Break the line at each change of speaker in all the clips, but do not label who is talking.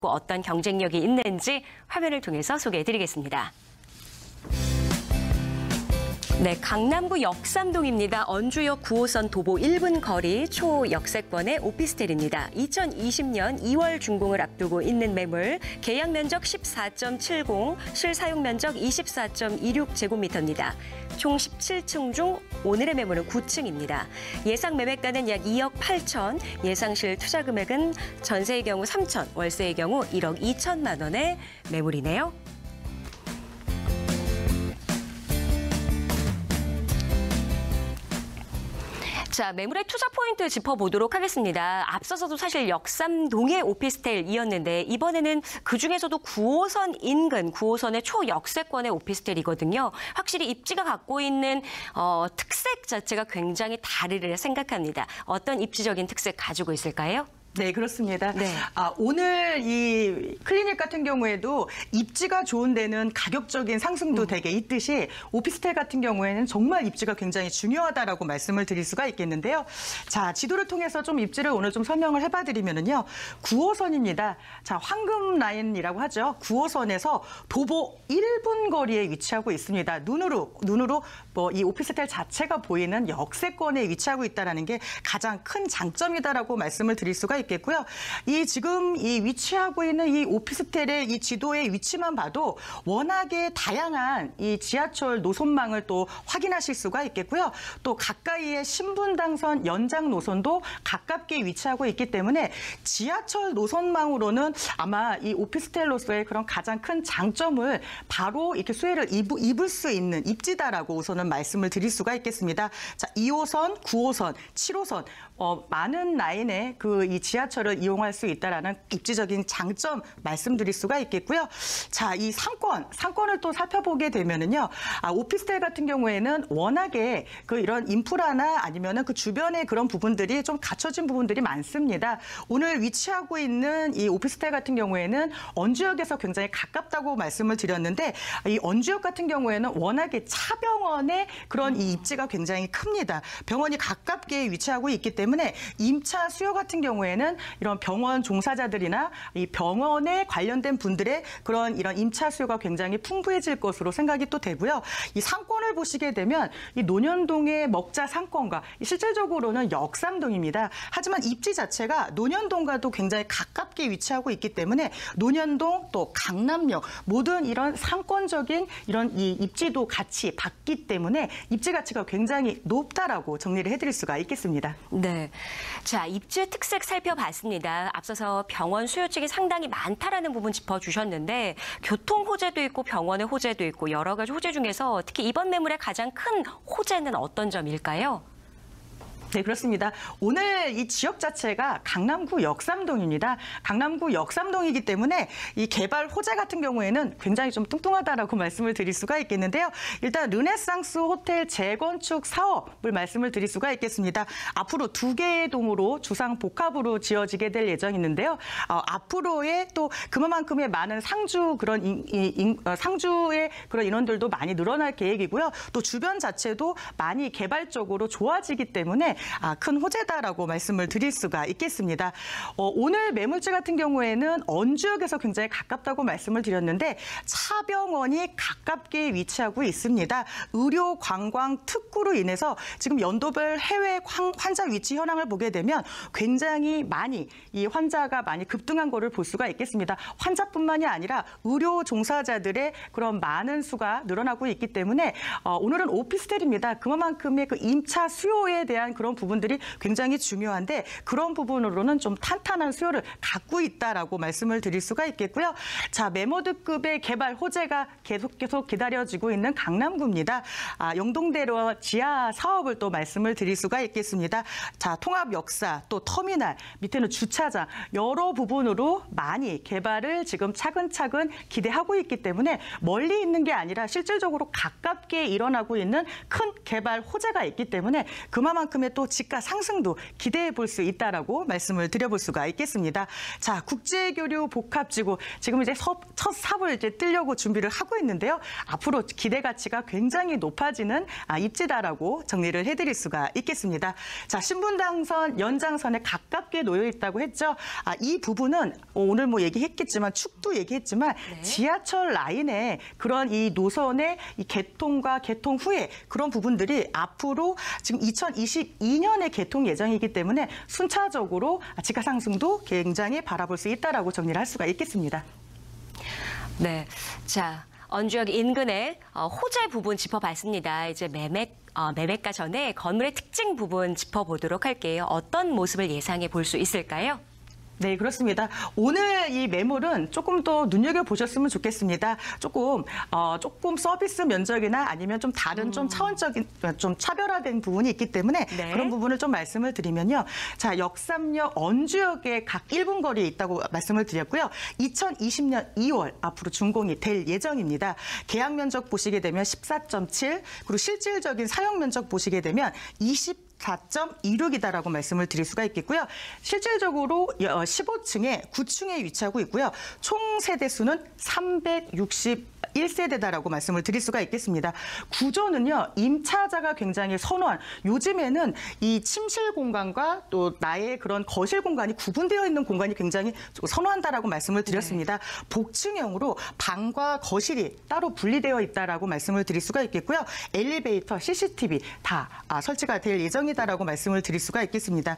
어떤 경쟁력이 있는지 화면을 통해서 소개해드리겠습니다. 네, 강남구 역삼동입니다. 언주역 9호선 도보 1분 거리 초역세권의 오피스텔입니다. 2020년 2월 준공을 앞두고 있는 매물, 계약 면적 14.70, 실사용 면적 24.26제곱미터입니다. 총 17층 중 오늘의 매물은 9층입니다. 예상 매매가는 약 2억 8천, 예상실 투자 금액은 전세의 경우 3천, 월세의 경우 1억 2천만 원의 매물이네요. 자, 매물의 투자 포인트 짚어보도록 하겠습니다. 앞서서도 사실 역삼동의 오피스텔이었는데 이번에는 그중에서도 9호선 인근, 9호선의 초역세권의 오피스텔이거든요. 확실히 입지가 갖고 있는 특색 자체가 굉장히 다르리라 생각합니다. 어떤 입지적인 특색 가지고 있을까요?
네, 그렇습니다.
네.
오늘 이 클리닉 같은 경우에도 입지가 좋은 데는 가격적인 상승도 되게 있듯이 오피스텔 같은 경우에는 정말 입지가 굉장히 중요하다라고 말씀을 드릴 수가 있겠는데요. 자, 지도를 통해서 좀 입지를 오늘 좀 설명을 해봐드리면은요. 9호선입니다. 자, 황금 라인이라고 하죠. 9호선에서 도보 1분 거리에 위치하고 있습니다. 눈으로 뭐 이 오피스텔 자체가 보이는 역세권에 위치하고 있다는 게 가장 큰 장점이다라고 말씀을 드릴 수가 있겠고요. 지금 위치하고 있는 이 오피스텔의 이 지도의 위치만 봐도 워낙에 다양한 이 지하철 노선망을 또 확인하실 수가 있겠고요. 또 가까이에 신분당선 연장 노선도 가깝게 위치하고 있기 때문에 지하철 노선망으로는 아마 이 오피스텔로서의 그런 가장 큰 장점을 바로 이렇게 수혜를 입을 수 있는 입지다라고 우선은 말씀을 드릴 수가 있겠습니다. 자, 2호선, 9호선, 7호선 많은 라인의 이 지하철을 이용할 수 있다라는 입지적인 장점 말씀드릴 수가 있겠고요. 자, 이 상권을 또 살펴보게 되면은요, 오피스텔 같은 경우에는 워낙에 이런 인프라나 아니면은 그 주변의 그런 부분들이 좀 갖춰진 부분들이 많습니다. 오늘 위치하고 있는 이 오피스텔 같은 경우에는 언주역에서 굉장히 가깝다고 말씀을 드렸는데 이 언주역 같은 경우에는 워낙에 차병원의 그런 이 입지가 굉장히 큽니다. 병원이 가깝게 위치하고 있기 때문에 임차 수요 같은 경우에는 이런 병원 종사자들이나 이 병원에 관련된 분들의 이런 임차 수요가 굉장히 풍부해질 것으로 생각이 또 되고요. 이 상권을 보시게 되면 이 논현동의 먹자 상권과 실질적으로는 역삼동입니다. 하지만 입지 자체가 논현동과도 굉장히 가깝게 위치하고 있기 때문에 논현동 또 강남역 모든 이런 상권적인 이런 이 입지도 같이 받기 때문에 입지 가치가 굉장히 높다라고 정리를 해드릴 수가 있겠습니다.
네. 자, 입지의 특색 살펴봤습니다. 앞서서 병원 수요층이 상당히 많다라는 부분 짚어주셨는데 교통 호재도 있고 병원의 호재도 있고 여러 가지 호재 중에서 특히 이번 매물의 가장 큰 호재는 어떤 점일까요?
네, 그렇습니다. 오늘 이 지역 자체가 강남구 역삼동입니다. 강남구 역삼동이기 때문에 이 개발 호재 같은 경우에는 굉장히 좀 뚱뚱하다라고 말씀을 드릴 수가 있겠는데요. 일단 르네상스 호텔 재건축 사업을 말씀을 드릴 수가 있겠습니다. 앞으로 2개의 동으로 주상 복합으로 지어지게 될 예정인데요. 앞으로의 또 그만큼의 많은 상주의 그런 인원들도 많이 늘어날 계획이고요. 또 주변 자체도 많이 개발적으로 좋아지기 때문에 큰 호재다라고 말씀을 드릴 수가 있겠습니다. 오늘 매물지 같은 경우에는 언주역에서 굉장히 가깝다고 말씀을 드렸는데 차병원이 가깝게 위치하고 있습니다. 의료 관광 특구로 인해서 지금 연도별 해외 환자 위치 현황을 보게 되면 굉장히 많이 이 환자가 많이 급등한 거를 볼 수가 있겠습니다. 환자뿐만이 아니라 의료 종사자들의 그런 많은 수가 늘어나고 있기 때문에 오늘은 오피스텔입니다. 그만큼의 그 임차 수요에 대한 그런 부분들이 굉장히 중요한데 그런 부분으로는 좀 탄탄한 수요를 갖고 있다라고 말씀을 드릴 수가 있겠고요. 자, 메모드급의 개발 호재가 계속 기다려지고 있는 강남구입니다. 영동대로 지하 사업을 또 말씀을 드릴 수가 있겠습니다. 자, 통합 역사, 또 터미널, 밑에는 주차장 여러 부분으로 많이 개발을 지금 차근차근 기대하고 있기 때문에 멀리 있는 게 아니라 실질적으로 가깝게 일어나고 있는 큰 개발 호재가 있기 때문에 그만큼의 또 또 지가 상승도 기대해 볼 수 있다라고 말씀을 드려볼 수가 있겠습니다. 자, 국제교류 복합지구 지금 이제 첫 삽을 이제 뜨려고 준비를 하고 있는데요. 앞으로 기대 가치가 굉장히 높아지는 입지다라고 정리를 해드릴 수가 있겠습니다. 자, 신분당선, 연장선에 가깝게 놓여 있다고 했죠. 이 부분은 오늘 뭐 얘기했겠지만 축도 얘기했지만
네.
지하철 라인에 그런 이 노선의 이 개통과 개통 후에 그런 부분들이 앞으로 지금 2022년에 개통 예정이기 때문에 순차적으로 지가 상승도 굉장히 바라볼 수 있다라고 정리를 할 수가 있겠습니다.
네, 자 언주역 인근의 호재 부분 짚어봤습니다. 이제 매매가 전에 건물의 특징 부분 짚어보도록 할게요. 어떤 모습을 예상해 볼 수 있을까요?
네, 그렇습니다. 오늘 이 매물은 조금 더 눈여겨보셨으면 좋겠습니다. 조금 서비스 면적이나 아니면 좀 다른 좀 차원적인, 좀 차별화된 부분이 있기 때문에
네.
그런 부분을 좀 말씀을 드리면요. 자, 역삼역 언주역에 각 1분 거리에 있다고 말씀을 드렸고요. 2020년 2월 앞으로 준공이 될 예정입니다. 계약 면적 보시게 되면 14.7, 그리고 실질적인 사용 면적 보시게 되면 4.26이다라고 말씀을 드릴 수가 있겠고요. 실질적으로 15층에 9층에 위치하고 있고요. 총 세대수는 361세대다라고 말씀을 드릴 수가 있겠습니다. 구조는요. 임차자가 굉장히 선호한, 요즘에는 이 침실 공간과 또 나의 그런 거실 공간이 구분되어 있는 공간이 굉장히 선호한다라고 말씀을 드렸습니다. 네. 복층형으로 방과 거실이 따로 분리되어 있다라고 말씀을 드릴 수가 있겠고요. 엘리베이터, CCTV 다 설치가 될 예정이다라고 말씀을 드릴 수가 있겠습니다.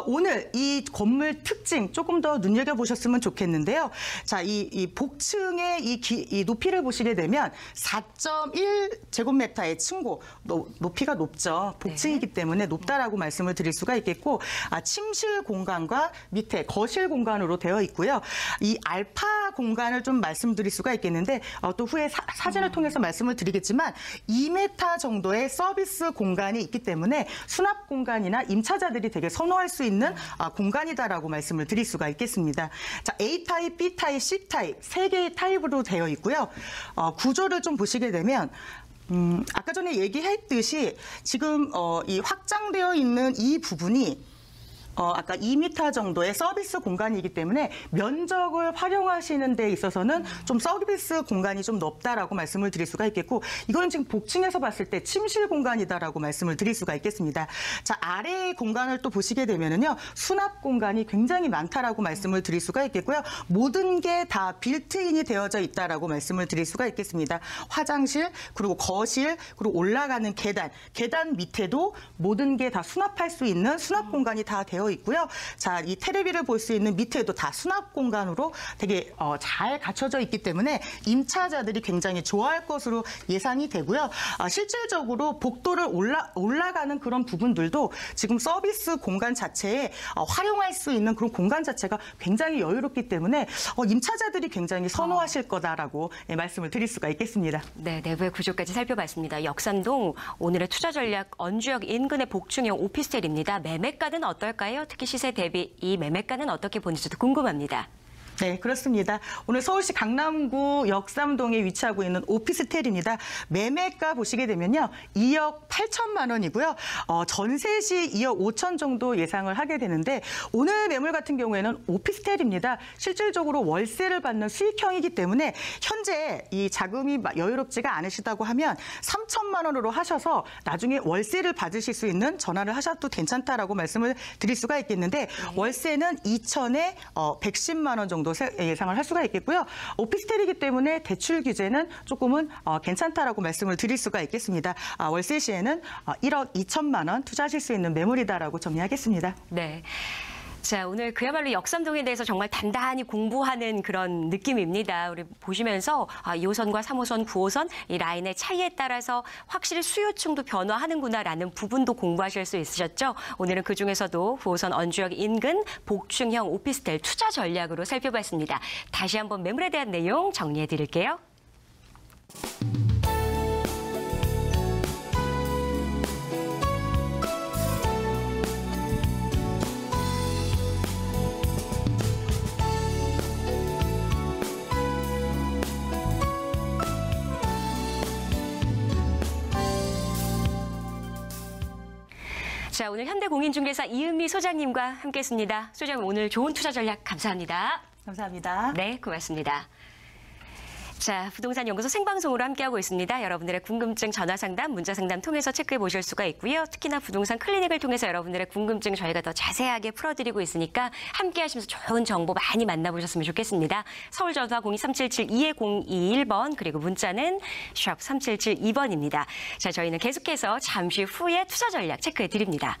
오늘 이 건물 특징 조금 더 눈여겨보셨으면 좋겠는데요. 자, 이 복층의 이 높이를 보시게 되면 4.1제곱미터의 층고, 높이가 높죠. 복층이기 때문에 높다라고 말씀을 드릴 수가 있겠고, 침실 공간과 밑에 거실 공간으로 되어 있고요. 이 알파 공간을 좀 말씀드릴 수가 있겠는데 또 후에 사진을 통해서 말씀을 드리겠지만 2m 정도의 서비스 공간이 있기 때문에 수납 공간이나 임차자들이 되게 선호할 수 있는 공간이다라고 말씀을 드릴 수가 있겠습니다. 자, A타입, B타입, C타입 세 개의 타입으로 되어 있고요. 구조를 좀 보시게 되면 아까 전에 얘기했듯이 지금 이 확장되어 있는 이 부분이 아까 2m 정도의 서비스 공간이기 때문에 면적을 활용하시는 데 있어서는 좀 서비스 공간이 좀 넓다라고 말씀을 드릴 수가 있겠고, 이거는 지금 복층에서 봤을 때 침실 공간이다라고 말씀을 드릴 수가 있겠습니다. 자, 아래의 공간을 또 보시게 되면은요, 수납 공간이 굉장히 많다라고 말씀을 드릴 수가 있겠고요. 모든 게 다 빌트인이 되어져 있다라고 말씀을 드릴 수가 있겠습니다. 화장실, 그리고 거실, 그리고 올라가는 계단 밑에도 모든 게 다 수납할 수 있는 수납 공간이 다 되어 있고요. 자, 이 테레비를 볼 수 있는 밑에도 다 수납 공간으로 되게 잘 갖춰져 있기 때문에 임차자들이 굉장히 좋아할 것으로 예상이 되고요. 실질적으로 복도를 올라가는 그런 부분들도 지금 서비스 공간 자체에 활용할 수 있는 그런 공간 자체가 굉장히 여유롭기 때문에 임차자들이 굉장히 선호하실 거다라고 말씀을 드릴 수가 있겠습니다.
네, 내부의 구조까지 살펴봤습니다. 역삼동 오늘의 투자 전략 언주역 인근의 복층형 오피스텔입니다. 매매가는 어떨까요? 특히 시세 대비 이 매매가는 어떻게 보는지도 궁금합니다.
네, 그렇습니다. 오늘 서울시 강남구 역삼동에 위치하고 있는 오피스텔입니다. 매매가 보시게 되면요. 2억 8천만 원이고요. 전세 시 2억 5천 정도 예상을 하게 되는데 오늘 매물 같은 경우에는 오피스텔입니다. 실질적으로 월세를 받는 수익형이기 때문에 현재 이 자금이 여유롭지가 않으시다고 하면 3천만 원으로 하셔서 나중에 월세를 받으실 수 있는 전화를 하셔도 괜찮다라고 말씀을 드릴 수가 있겠는데 네. 월세는 2천에 110만 원 정도 예상을 할 수가 있겠고요. 오피스텔이기 때문에 대출 규제는 조금은 괜찮다라고 말씀을 드릴 수가 있겠습니다. 월세 시에는 1억 2천만 원 투자하실 수 있는 매물이다라고 정리하겠습니다.
네. 자, 오늘 그야말로 역삼동에 대해서 정말 단단히 공부하는 그런 느낌입니다. 우리 보시면서 2호선과 3호선, 9호선 이 라인의 차이에 따라서 확실히 수요층도 변화하는구나라는 부분도 공부하실 수 있으셨죠? 오늘은 그중에서도 9호선 언주역 인근 복층형 오피스텔 투자 전략으로 살펴봤습니다. 다시 한번 매물에 대한 내용 정리해 드릴게요. 자, 오늘 현대공인중개사 이은미 소장님과 함께했습니다. 소장님, 오늘 좋은 투자 전략 감사합니다.
감사합니다.
네, 고맙습니다. 자, 부동산 연구소 생방송으로 함께하고 있습니다. 여러분들의 궁금증 전화 상담, 문자 상담 통해서 체크해 보실 수가 있고요. 특히나 부동산 클리닉을 통해서 여러분들의 궁금증 저희가 더 자세하게 풀어드리고 있으니까 함께 하시면서 좋은 정보 많이 만나보셨으면 좋겠습니다. 서울 전화 02377-22021번 그리고 문자는 샵 3772번입니다. 자, 저희는 계속해서 잠시 후에 투자 전략 체크해 드립니다.